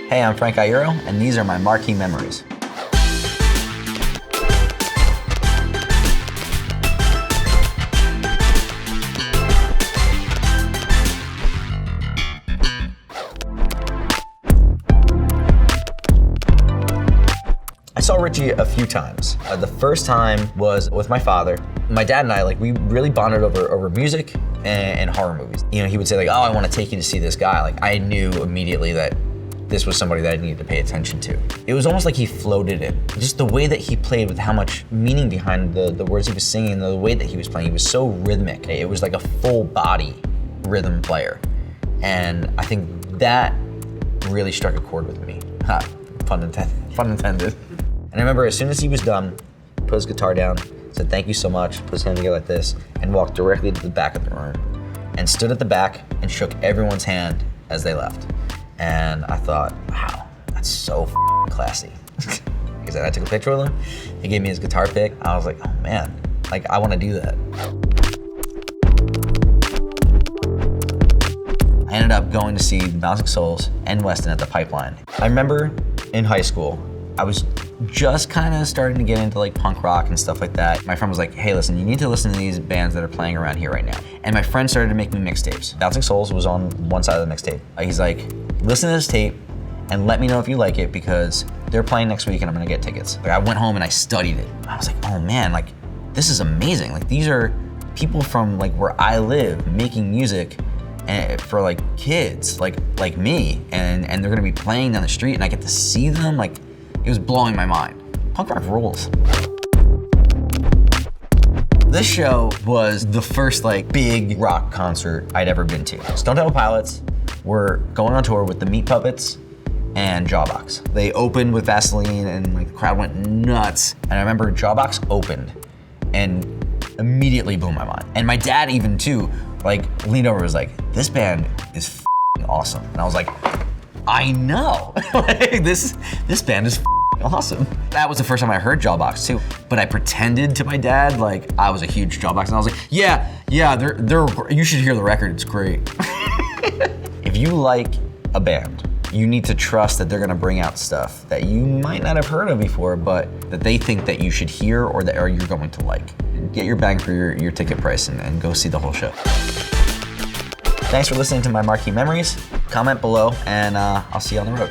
Hey, I'm Frank Iero, and these are my Marquee memories. I saw Richie a few times. The first time was with my father. My dad and I, we really bonded over music and horror movies. You know, he would say oh, I want to take you to see this guy. I knew immediately that this was somebody that I needed to pay attention to. It was almost like he floated in. Just the way that he played with how much meaning behind the words he was singing, the way that he was playing, he was so rhythmic. It was like a full body rhythm player. And I think that really struck a chord with me. Ha, pun intended. And I remember as soon as he was done, put his guitar down, said thank you so much, put his hand together like this, and walked directly to the back of the room and stood at the back and shook everyone's hand as they left. And I thought, wow, that's so classy. Because I took a picture with him, he gave me his guitar pick, I was like, oh man, I want to do that. I ended up going to see Bouncing Souls and Weston at the Pipeline. I remember in high school, I was just kind of starting to get into punk rock and stuff like that. My friend was like, hey, listen, you need to listen to these bands that are playing around here right now. And my friend started to make me mixtapes. Bouncing Souls was on one side of the mixtape. He's like, listen to this tape and let me know if you like it because they're playing next week and I'm gonna get tickets. I went home and I studied it. I was like, oh man, this is amazing. These are people from where I live making music for kids like me, and they're gonna be playing down the street and I get to see them. It was blowing my mind. Punk rock rules. This show was the first big rock concert I'd ever been to. Stone Temple Pilots were going on tour with the Meat Puppets and Jawbox. They opened with Vaseline and the crowd went nuts. And I remember Jawbox opened and immediately blew my mind. And my dad even too, leaned over and was like, this band is f***ing awesome. And I was like, I know. This band is awesome. That was the first time I heard Jawbox too. But I pretended to my dad I was a huge Jawbox, and I was like, yeah, they're you should hear the record, it's great. If you like a band, you need to trust that they're gonna bring out stuff that you might not have heard of before, but that they think that you should hear or you're going to like. Get your bang for your ticket price and go see the whole show. Thanks for listening to my Marquee memories. Comment below and I'll see you on the road.